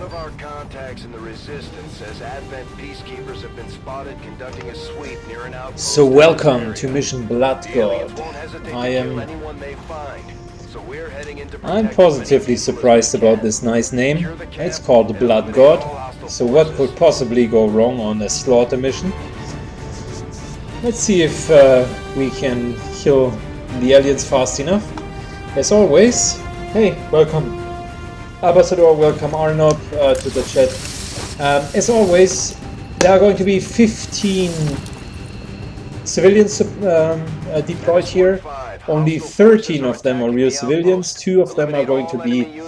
of our contacts in the Resistance says Advent peacekeepers have been spotted conducting a sweep near an outpost. So welcome to Mission Blood God. I'm positively surprised about this nice name. It's called the Blood God. So what could possibly go wrong on a slaughter mission? Let's see if we can kill the aliens fast enough. As always, hey, welcome Ambassador, welcome Arnob to the chat. As always, there are going to be 15 civilians deployed here. Only 13 of them are real civilians, 2 of them are going to be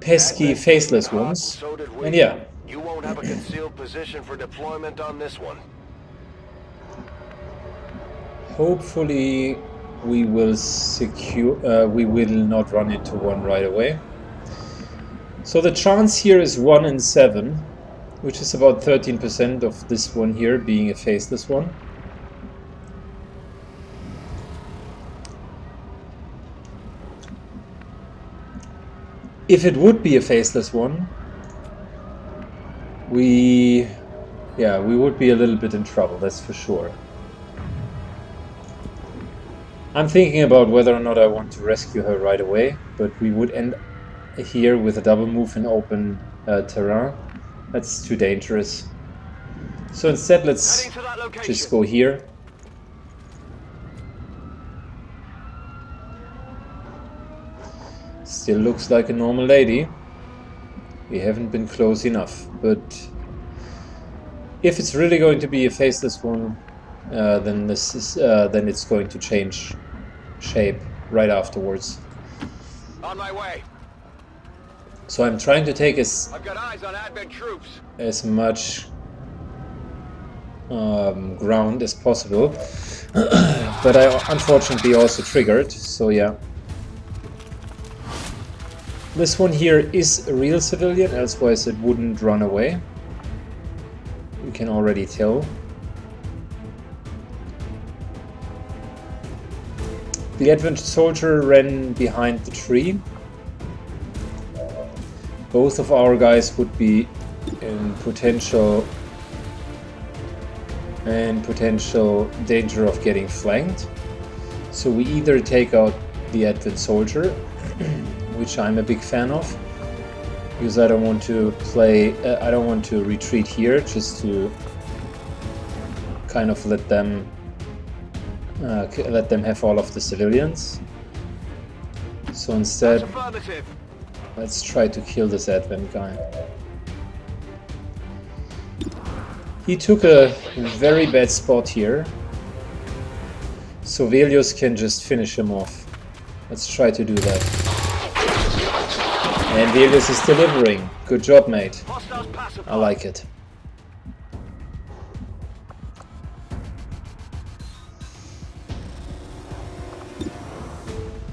pesky faceless ones. And yeah. You won't have a concealed position for deployment on this one. Hopefully we will we will not run into one right away. So the chance here is 1 in 7, which is about 13% of this one here being a faceless one. If it would be a faceless one, we would be a little bit in trouble, that's for sure. I'm thinking about whether or not I want to rescue her right away, but we would end here with a double move in open terrain. That's too dangerous. So instead, let's just go here. Still looks like a normal lady. We haven't been close enough, but if it's really going to be a faceless one, then it's going to change shape right afterwards. On my way. So I'm trying to take I've got eyes on Advent troops. as much ground as possible, but I unfortunately also triggered. So yeah. This one here is a real civilian, elsewise it wouldn't run away. You can already tell. The Avenger soldier ran behind the tree. Both of our guys would be in potential danger of getting flanked. So we either take out the Advent soldier, which I'm a big fan of, because I don't want to I don't want to retreat here, just to kind of let them have all of the civilians. So instead, let's try to kill this Advent guy. He took a very bad spot here, so Velios can just finish him off. Let's try to do that. And Velios is delivering. Good job, mate. I like it.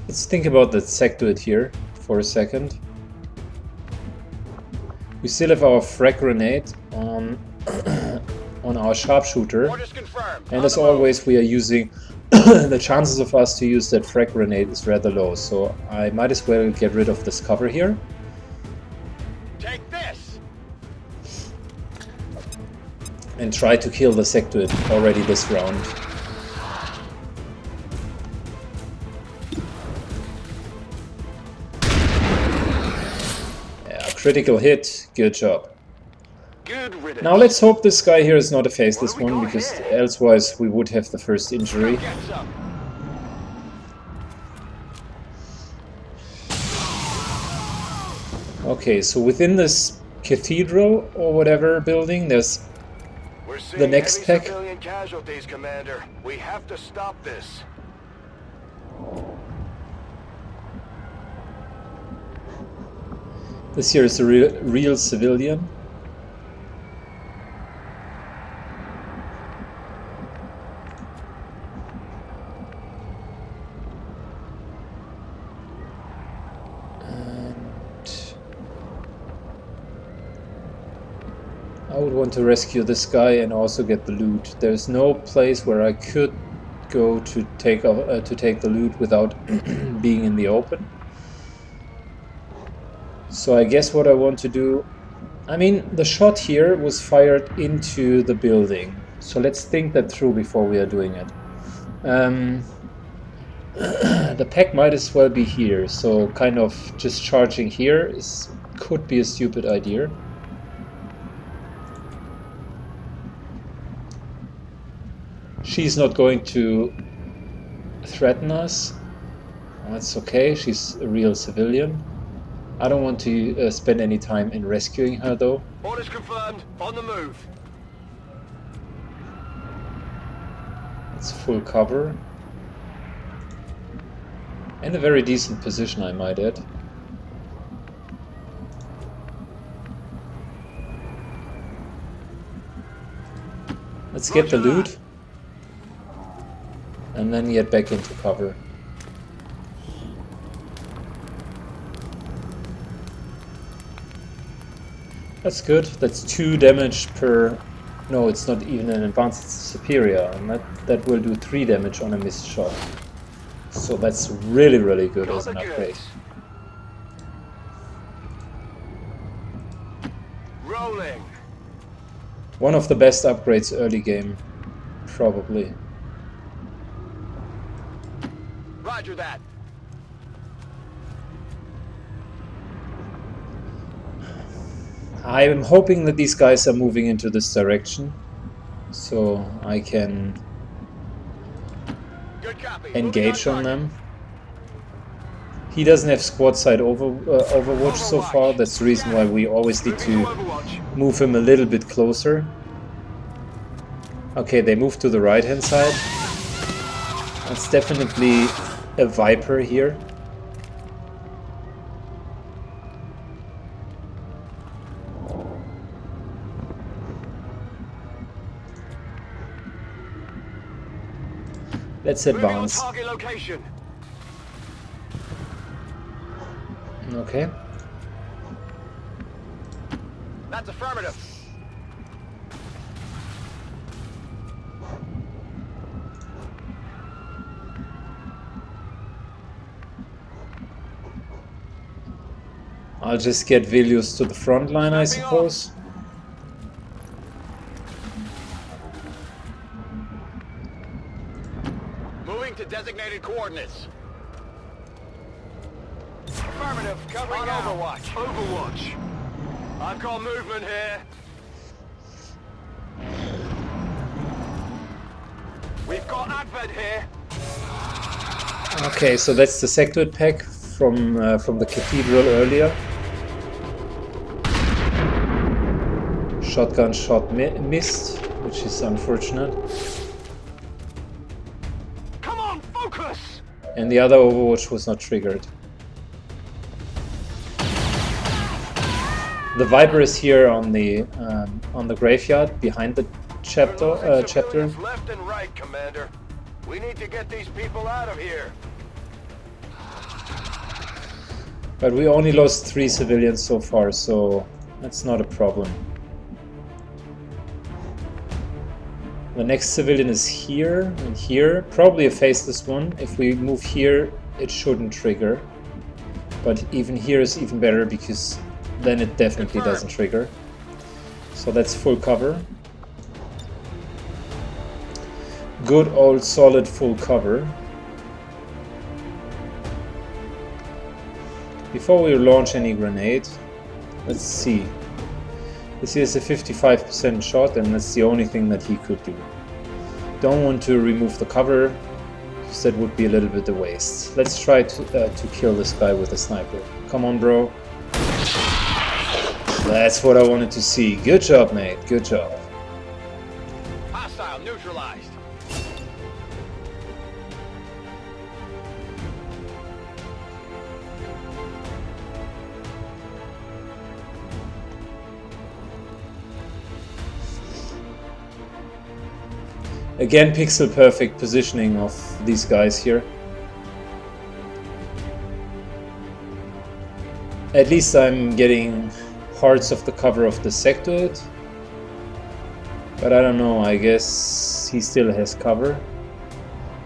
Let's think about that sectoid here for a second. We still have our frag grenade on on our sharpshooter, and as always we are using the chances of us to use that frag grenade is rather low, so I might as well get rid of this cover here. Take this. And try to kill the sectoid already this round. Critical hit, good job. Now let's hope this guy here is not a faceless one, because elsewise we would have the first injury. Okay, so within this cathedral or whatever building, there's the next pack. Civilian casualties, Commander. We have to stop this. This here is a real civilian. And I would want to rescue this guy and also get the loot. There's no place where I could go to take the loot without being in the open. So I guess what I want to do... I mean, the shot here was fired into the building. So let's think that through before we are doing it. The pack might as well be here, so kind of just charging here could be a stupid idea. She's not going to threaten us. That's okay, she's a real civilian. I don't want to spend any time in rescuing her though. Orders confirmed, on the move. It's full cover. In a very decent position, I might add. Let's get the loot. And then get back into cover. That's good. That's 2 damage per... No, it's not even an advanced, it's superior. And that will do 3 damage on a missed shot. So that's really, really good as an upgrade. Rolling. One of the best upgrades early game, probably. Roger that. I'm hoping that these guys are moving into this direction, so I can engage on them. He doesn't have squad side overwatch so far. That's the reason why we always need to move him a little bit closer. Okay, they moved to the right hand side. That's definitely a Viper here. Let's advance. Okay. That's affirmative. I'll just get Vilius to the front line, I suppose. Moving to designated coordinates. Affirmative, covering on Overwatch. Overwatch. I've got movement here. We've got Advent here. Okay, so that's the sectoid pack from the cathedral earlier. Shotgun shot missed, which is unfortunate. Come on, focus! And the other Overwatch was not triggered. The Viper is here on the graveyard behind the chapter. Left and right, Commander. We need to get these people out of here. But we only lost 3 civilians so far, so that's not a problem. The next civilian is here and here, probably a faceless one. If we move here, it shouldn't trigger. But even here is even better because then it definitely doesn't trigger. So that's full cover. Good old solid full cover. Before we launch any grenade, let's see. This is a 55% shot and that's the only thing that he could do. Don't want to remove the cover, because that would be a little bit a waste. Let's try to kill this guy with a sniper. Come on, bro. That's what I wanted to see. Good job, mate. Good job. Hostile neutralized. Again, pixel perfect positioning of these guys here. At least I'm getting parts of the cover of the sectoid. But I don't know, I guess he still has cover.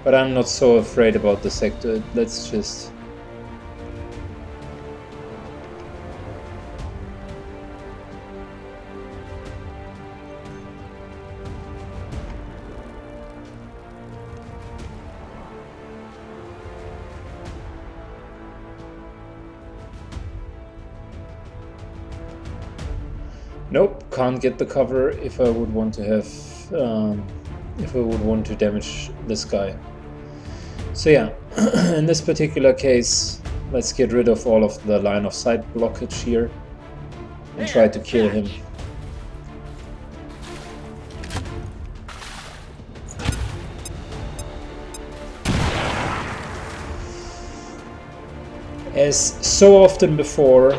But I'm not so afraid about the sectoid. Let's just... Nope, can't get the cover if I would want to have, if I would want to damage this guy. So yeah, in this particular case, let's get rid of all of the line of sight blockage here and try to kill him. As so often before,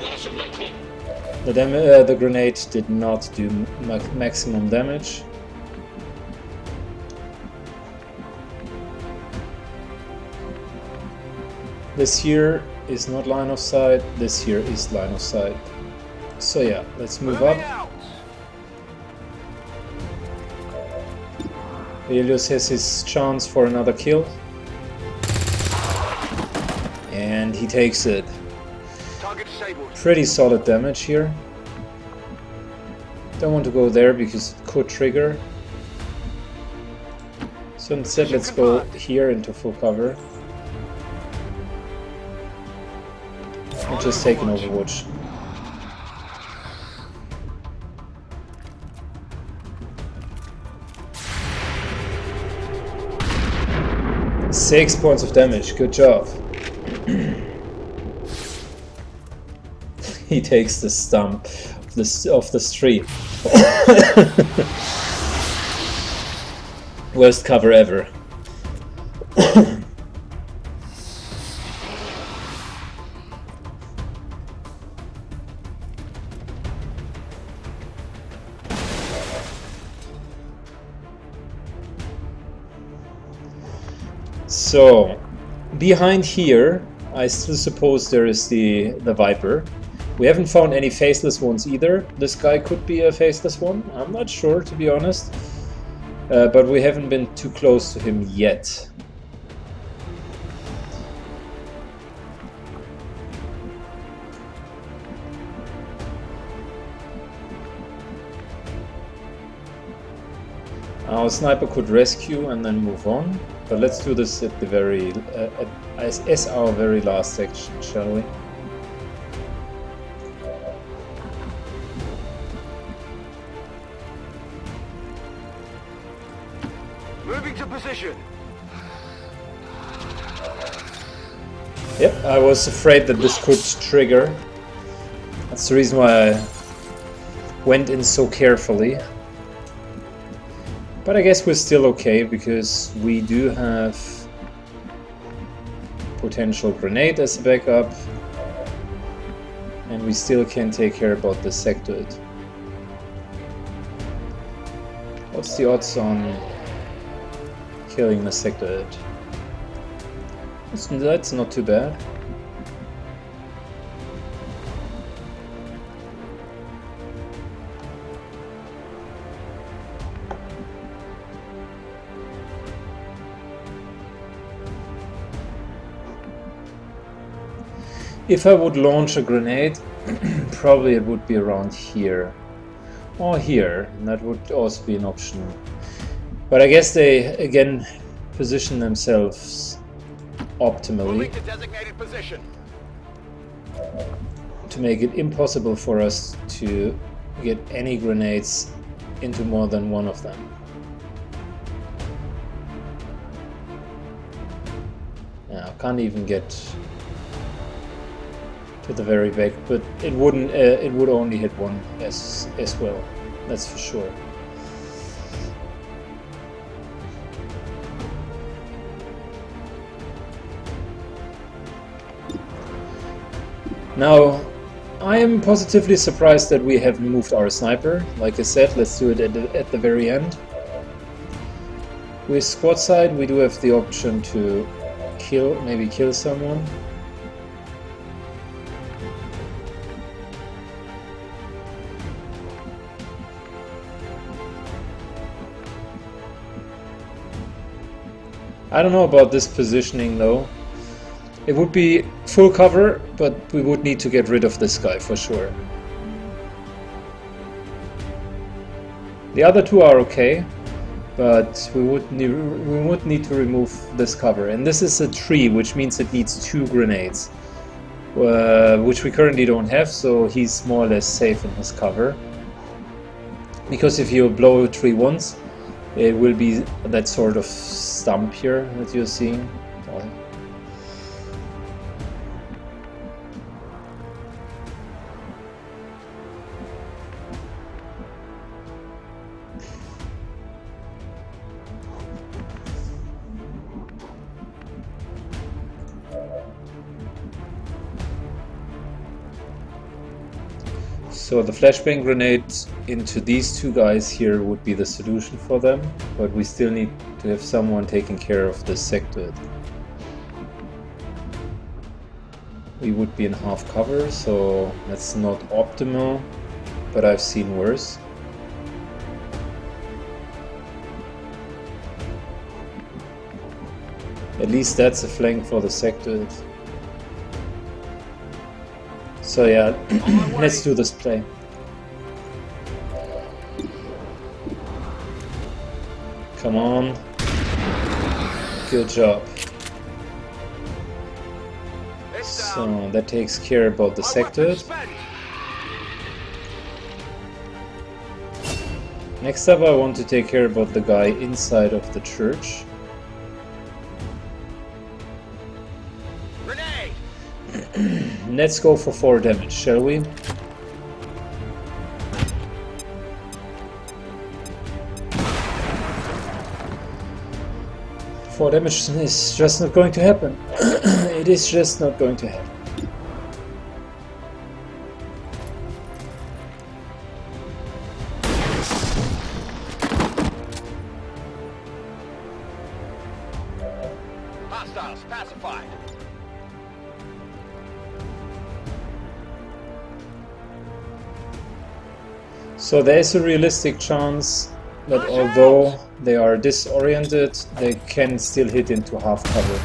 the grenade did not do maximum damage. This here is not line of sight, this here is line of sight. So yeah, let's move up. Helios has his chance for another kill. And he takes it. Pretty solid damage here. Don't want to go there because it could trigger. So instead let's go here into full cover. And just take an Overwatch. Six points of damage, good job. He takes the stump of the street. Worst cover ever. So, behind here, I still suppose there is the Viper. We haven't found any faceless ones either. This guy could be a faceless one. I'm not sure, to be honest. But we haven't been too close to him yet. Our sniper could rescue and then move on. But let's do this at the very, as our very last section, shall we? Moving to position. Yep, I was afraid that this could trigger. That's the reason why I went in so carefully. But I guess we're still okay, because we do have potential grenade as a backup, and we still can take care about the sectoid. What's the odds on killing the sectoid? That's not too bad. If I would launch a grenade, probably it would be around here. Or here, and that would also be an option. But I guess they, again, position themselves optimally to make it impossible for us to get any grenades into more than one of them. Yeah, I can't even get to the very back, but it wouldn't. It would only hit one as well. That's for sure. Now, I am positively surprised that we haven't moved our sniper. Like I said, let's do it at the very end. With squad side, we do have the option to maybe kill someone. I don't know about this positioning though. It would be full cover, but we would need to get rid of this guy for sure. The other two are okay, but we would need to remove this cover. And this is a tree, which means it needs 2 grenades, which we currently don't have, so he's more or less safe in his cover. Because if you blow a tree once, it will be that sort of stump here that you're seeing. So the flashbang grenade into these two guys here would be the solution for them, but we still need to have someone taking care of this sector. We would be in half cover, so that's not optimal, but I've seen worse. At least that's a flank for the sector. So yeah, let's do this play. Come on. Good job. So that takes care about the sector. Next up I want to take care about the guy inside of the church. Let's go for 4 damage, shall we? Four damage is just not going to happen. It is just not going to happen. Hostiles pacified. So there is a realistic chance that although they are disoriented, they can still hit into half cover.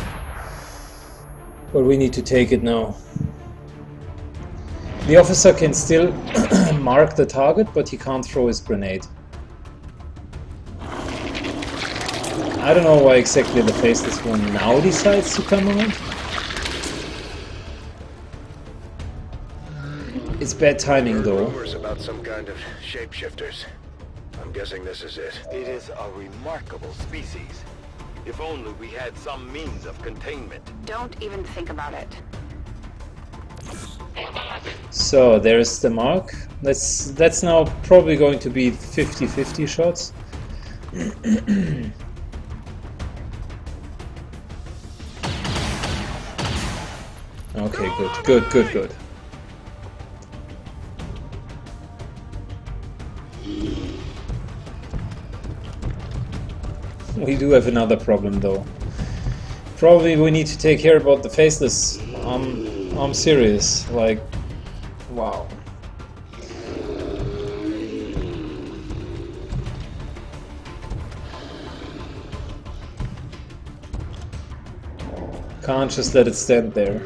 But we need to take it now. The officer can still mark the target, but he can't throw his grenade. I don't know why exactly the faceless one now decides to come out. It's bad timing though. Rumors about some kind of shapeshifters. I'm guessing this is it. It is a remarkable species. If only we had some means of containment. Don't even think about it. So there's the mark. That's now probably going to be 50-50 shots. Okay, good. We do have another problem though. Probably we need to take care about the faceless. I'm serious, like, wow. Can't just let it stand there.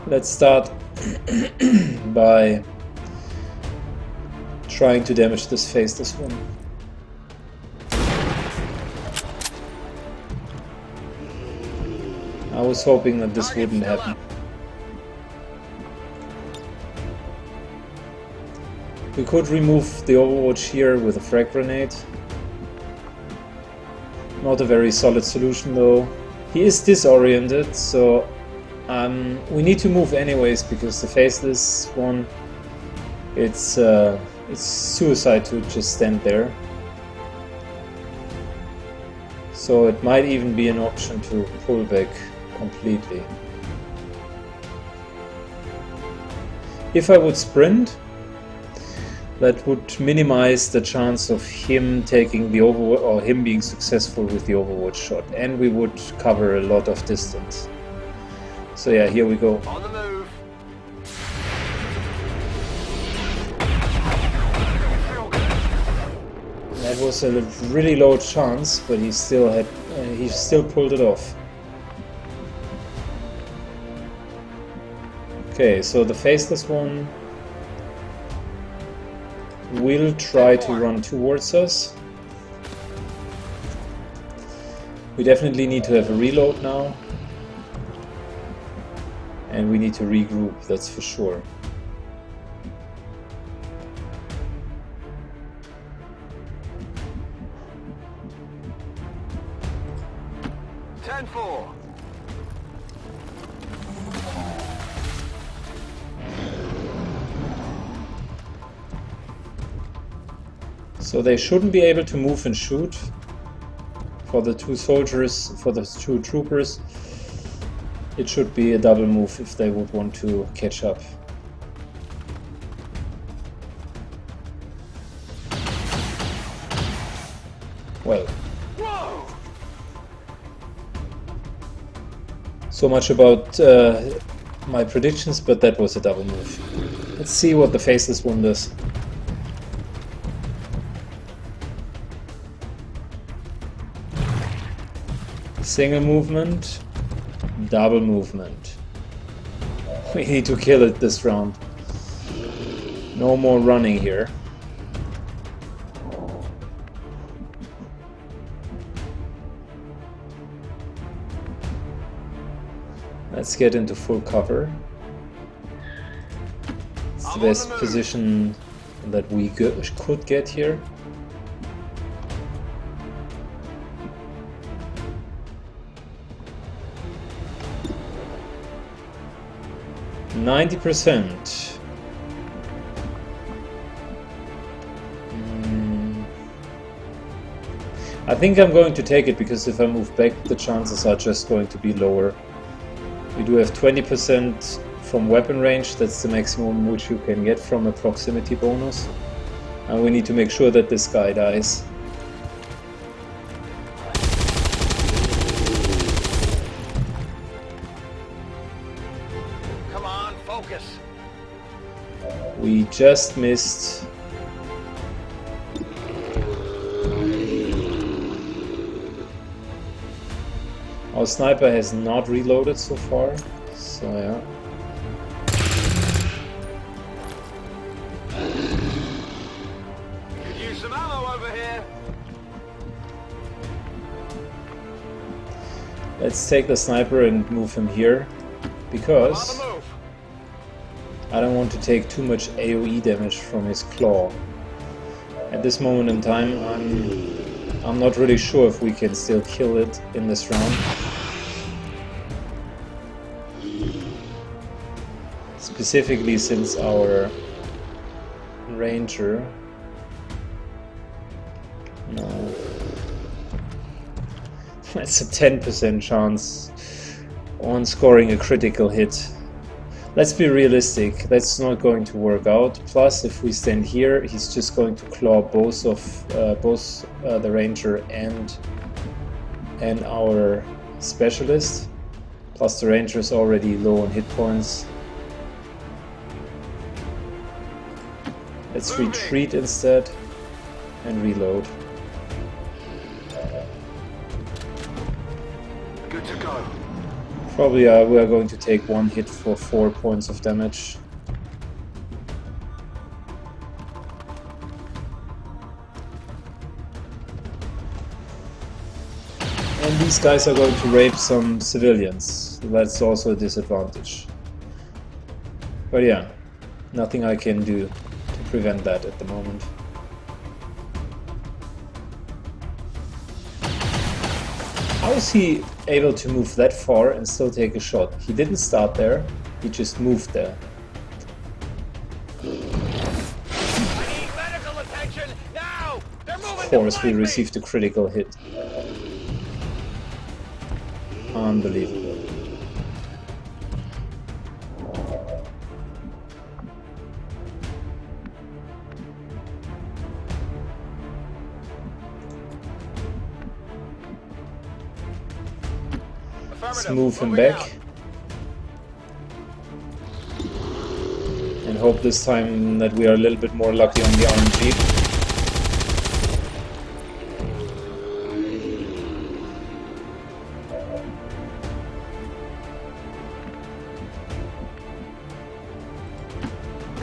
Let's start by trying to damage this faceless one. I was hoping that this wouldn't happen. We could remove the overwatch here with a frag grenade. Not a very solid solution though. He is disoriented, so we need to move anyways, because the faceless one, it's suicide to just stand there. So it might even be an option to pull back completely. If I would sprint, that would minimize the chance of him taking the overwatch, or him being successful with the overwatch shot, and we would cover a lot of distance. So yeah, here we go. On the move. That was a really low chance, but he still pulled it off. Okay, so the faceless one will try to run towards us. We definitely need to have a reload now. And we need to regroup, that's for sure. So they shouldn't be able to move and shoot for the two soldiers, for the two troopers. It should be a double move if they would want to catch up. Well. So much about my predictions, but that was a double move. Let's see what the faceless one does. Single movement, double movement. We need to kill it this round. No more running here. Let's get into full cover. It's the best position that we could get here. %. I think I'm going to take it because if I move back, the chances are just going to be lower. We do have 20% from weapon range, that's the maximum which you can get from a proximity bonus. And we need to make sure that this guy dies. Come on, focus. We just missed. Our sniper has not reloaded so far, so yeah. Could use some ammo over here. Let's take the sniper and move him here, because I don't want to take too much AoE damage from his claw. At this moment in time, I'm not really sure if we can still kill it in this round. Specifically since our Ranger... No. That's a 10% chance on scoring a critical hit. Let's be realistic, that's not going to work out. Plus, if we stand here, he's just going to claw both the Ranger and our Specialist. Plus the Ranger is already low on hit points. Let's retreat instead and reload. Good to go. Probably we are going to take one hit for 4 points of damage. And these guys are going to rape some civilians. That's also a disadvantage. But yeah, nothing I can do to prevent that at the moment. How is he able to move that far and still take a shot? He didn't start there, he just moved there. I need medical attention now. They're moving. Of course, we received a critical hit. Unbelievable. Let's move him back and hope this time that we are a little bit more lucky on the RNG.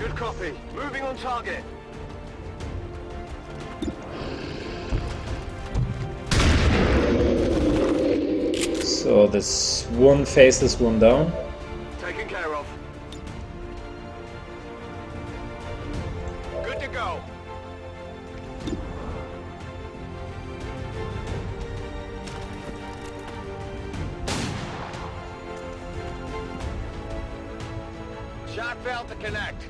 Good copy. Moving on target. So this one faceless one down. Taken care of. Good to go. Shot failed to connect.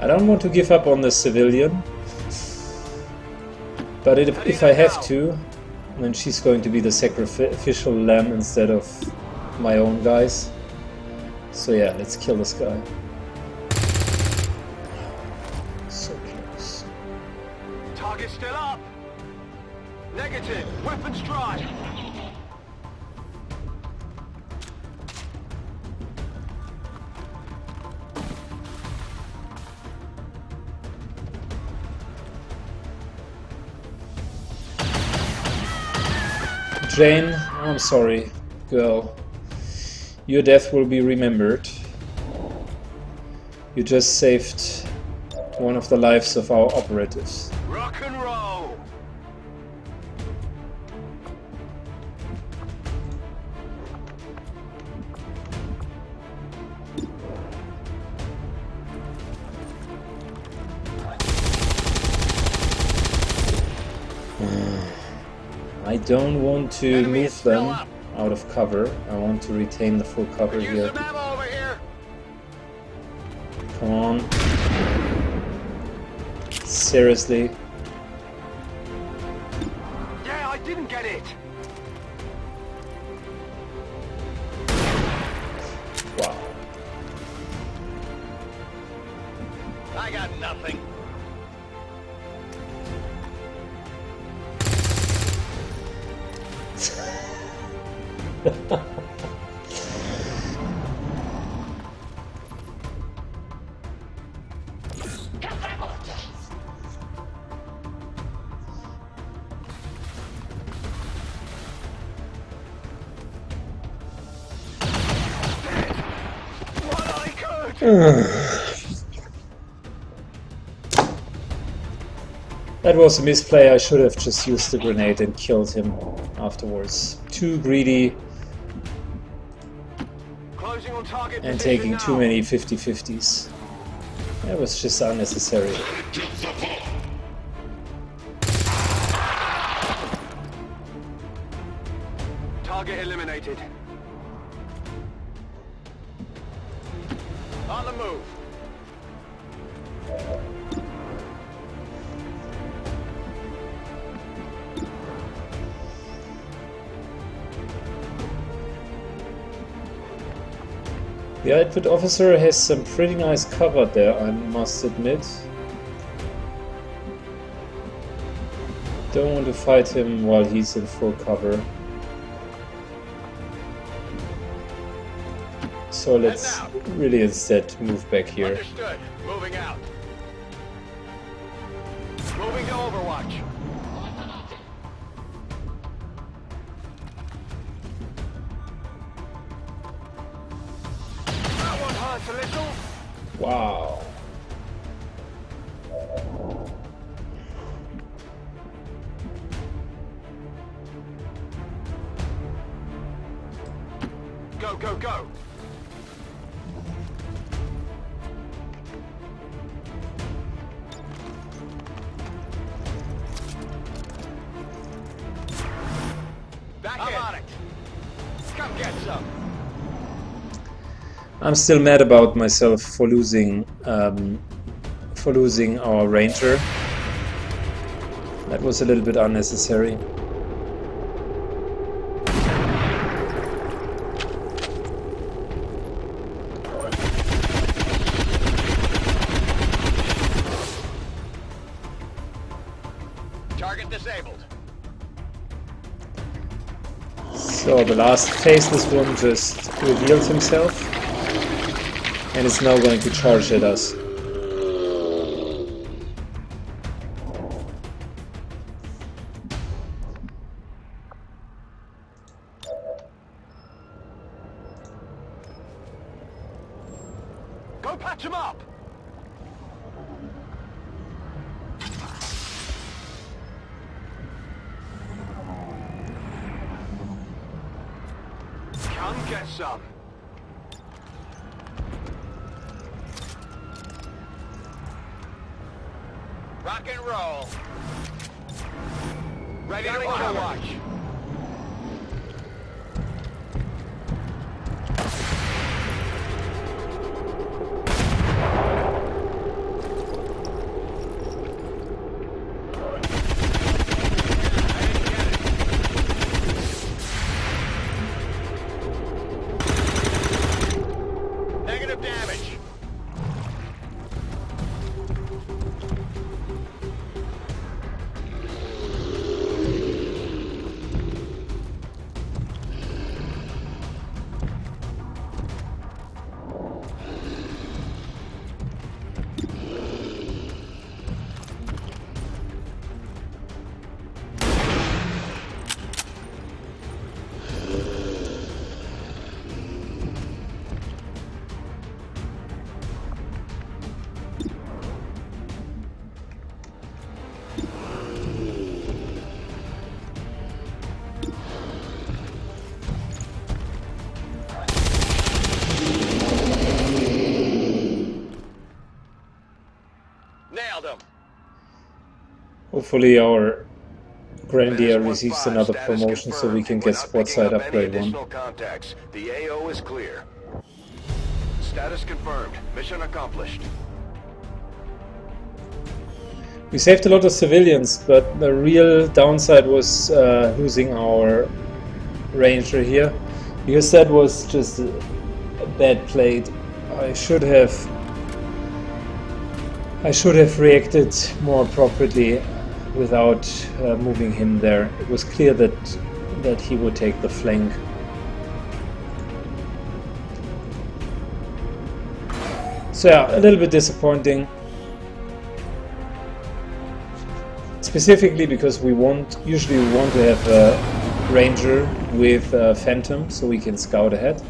I don't want to give up on the civilian, but if I have to, then she's going to be the sacrificial lamb instead of my own guys. So yeah, let's kill this guy. So close. Target still up. Negative. Weapons dry. Jane, I'm sorry, girl. Your death will be remembered. You just saved one of the lives of our operatives. Rock and roll. I don't want to move them out of cover. I want to retain the full cover here. Some ammo over here. Come on. Seriously. Yeah, I didn't get it. Wow. I got nothing. That was a misplay. I should have just used the grenade and killed him afterwards. Too greedy Closing on target and position taking now. too many 50-50s. That was just unnecessary. Target eliminated. On the move. The output officer has some pretty nice cover there, I must admit. Don't want to fight him while he's in full cover. So let's really instead move back here. Understood. Moving out. Moving to Overwatch. That one hurts a little. Wow. Go, go, go. I'm on it. Come get some. I'm still mad about myself for losing our ranger. That was a little bit unnecessary. Target disabled. So the last faceless one just revealed himself and is now going to charge at us. Go patch him up! Come get some. Rock and roll. Ready to watch. Negative damage. Nailed him. Hopefully our Grenadier receives another promotion so we can get squad side upgrade 1. Contacts. The AO is clear. Status confirmed. Mission accomplished. We saved a lot of civilians, but the real downside was losing our Ranger here, because that was just a bad play. I should have reacted more appropriately without moving him there. It was clear that he would take the flank. So yeah, a little bit disappointing. Specifically because we usually want to have a Ranger with Phantom so we can scout ahead.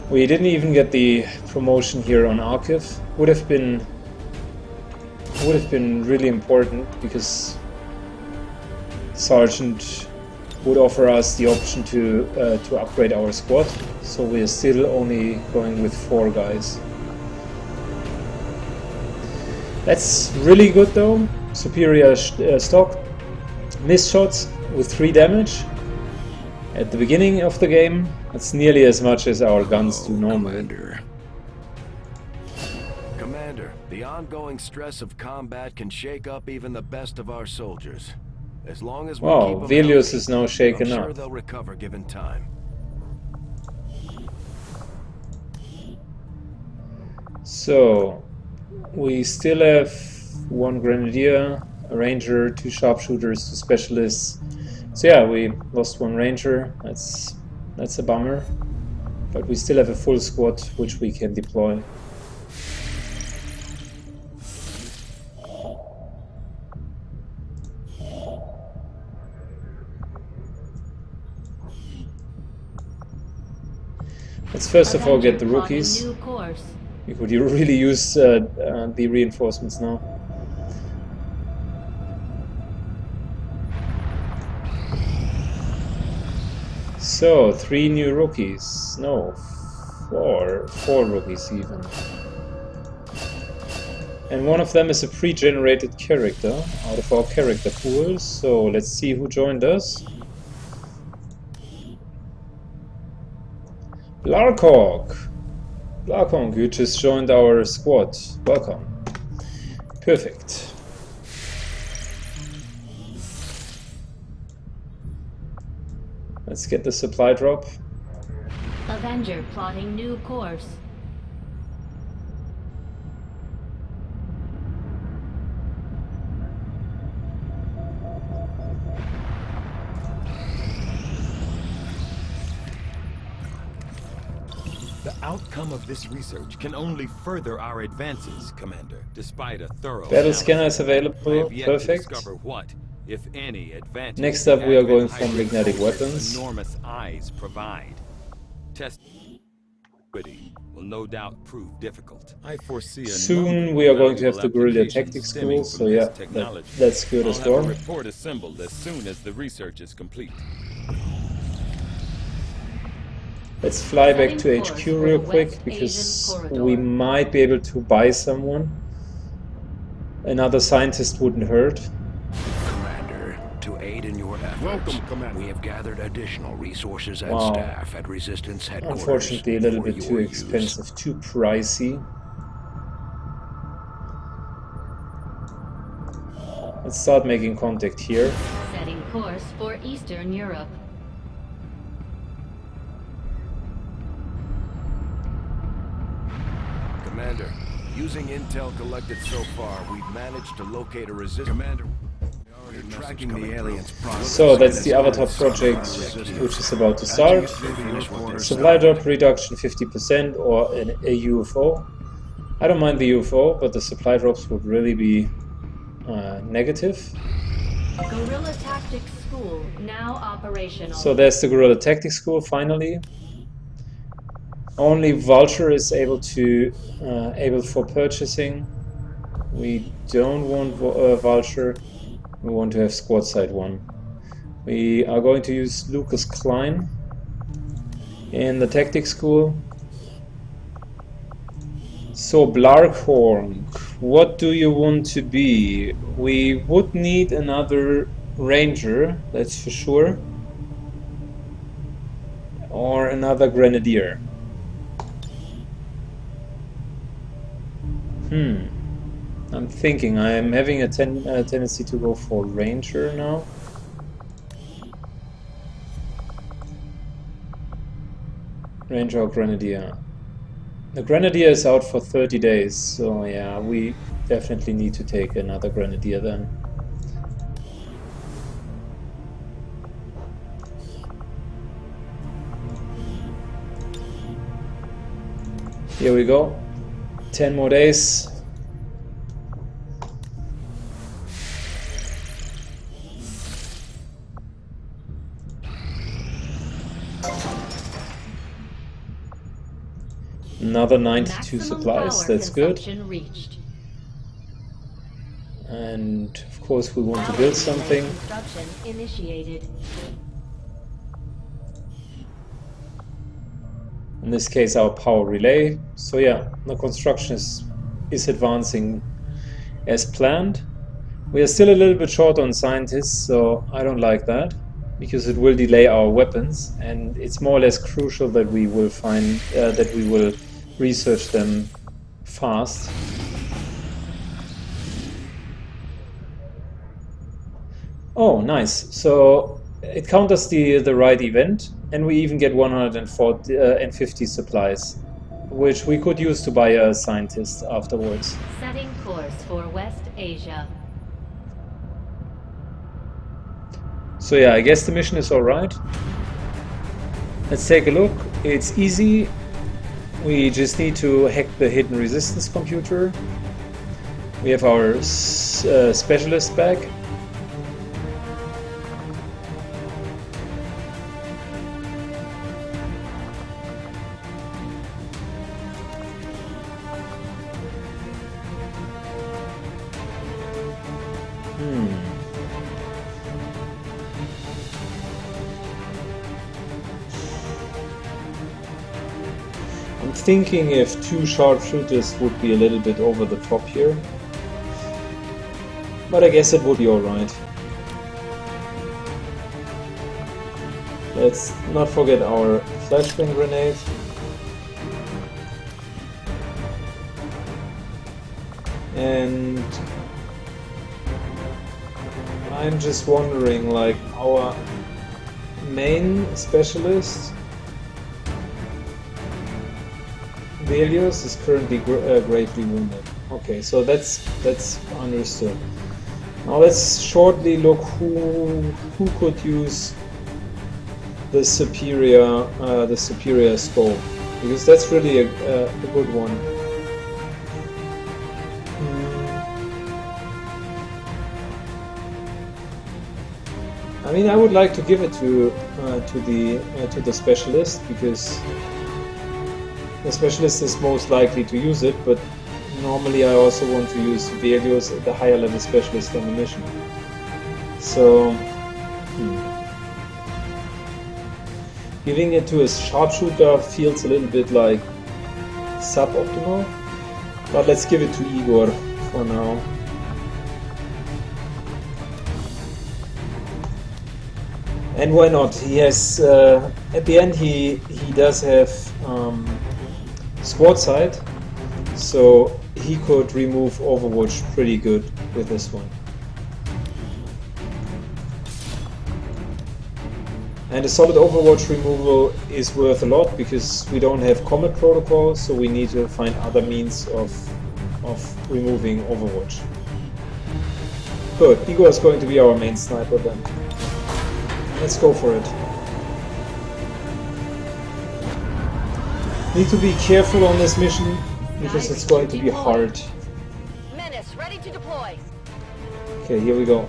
We didn't even get the promotion here on Archive. Would have been really important, because Sergeant would offer us the option to upgrade our squad. So we're still only going with 4 guys. That's really good though. Superior stock. Missed shots with 3 damage at the beginning of the game. That's nearly as much as our guns do normally. Commander, the ongoing stress of combat can shake up even the best of our soldiers. As long as we keep them Velius healthy, is now shaken I'm sure up. they'll recover given time. So we still have 1 Grenadier, a Ranger, 2 Sharpshooters, 2 Specialists. So yeah, we lost 1 Ranger. That's a bummer. But we still have a full squad which we can deploy. Let's first of all get the rookies. We could really use the reinforcements now. So, 3 new rookies. No, 4 rookies even. And one of them is a pre-generated character out of our character pool. So let's see who joined us. Blarkhawk, you just joined our squad. Welcome. Perfect. Let's get the supply drop. Avenger plotting new course. The outcome of this research can only further our advances, Commander, despite a thorough Battle analysis. scanner is I available. have yet to Perfect. discover what, if any, advantage Next up, we are going Advent for hybrid magnetic soldiers' weapons. Enormous eyes provide. Test. will no doubt prove difficult. I foresee a Soon we are going to have the guerrilla tactics school, so yeah, that's good as well. I'll have a report assembled as soon as the research is complete. Let's fly back to HQ real quick, because we might be able to buy someone. Another scientist wouldn't hurt. Commander, to aid in your efforts, Welcome, Commander. we have gathered additional resources and Wow. staff at Resistance headquarters. Unfortunately, a little for bit too your use. expensive, too pricey. Let's start making contact here. Setting course for Eastern Europe. Commander, using intel collected so far, we've managed to locate a resistance. Commander, we're tracking the aliens' progress. So that's the Avatar project, which is about to start. Supply drop reduction 50% or a UFO. I don't mind the UFO, but the supply drops would really be negative. Guerrilla Tactics School now operational. So there's the Guerrilla Tactics School finally. Only Vulture is able for purchasing. We don't want Vulture. We want to have Squad Side 1. We are going to use Lucas Klein in the Tactics School. So Blarkhorn, what do you want to be? We would need another Ranger, that's for sure. Or another Grenadier. I'm thinking, I'm having a tendency to go for Ranger now. Ranger or Grenadier? The Grenadier is out for 30 days, so yeah, we definitely need to take another Grenadier then. Here we go. 10 more days. Another 92 supplies, that's good. Reached. And of course we want to build something. Construction initiated. In this case our power relay. So yeah, the construction is advancing as planned. We are still a little bit short on scientists, so I don't like that, because it will delay our weapons, and it's more or less crucial that we will find that we will research them fast. Oh, nice. So it counters the right event, and we even get 150 supplies, which we could use to buy a scientist afterwards. Setting course for West Asia. So yeah, I guess the mission is alright. Let's take a look. It's easy. We just need to hack the hidden resistance computer. We have our specialist back. I'm thinking if 2 sharpshooters would be a little bit over the top here, but I guess it would be alright. Let's not forget our flashbang grenade. And I'm just wondering, like, our main specialist Velios is currently gravely wounded. Okay, so that's understood. Now let's shortly look who could use the superior scope, because that's really a good one. I mean, I would like to give it to the specialist, because The specialist is most likely to use it, but normally I also want to use Velios, the higher level specialist on the mission. So, giving it to a sharpshooter feels a little bit like suboptimal, but let's give it to Igor for now. And why not? He has, at the end he does have squad sight, so he could remove Overwatch pretty good with this one. And a solid Overwatch removal is worth a lot because we don't have combat protocol, so we need to find other means of removing Overwatch. Good, Igor is going to be our main sniper then. Let's go for it. Need to be careful on this mission because it's going to be hard. Menace ready to deploy. Okay, here we go.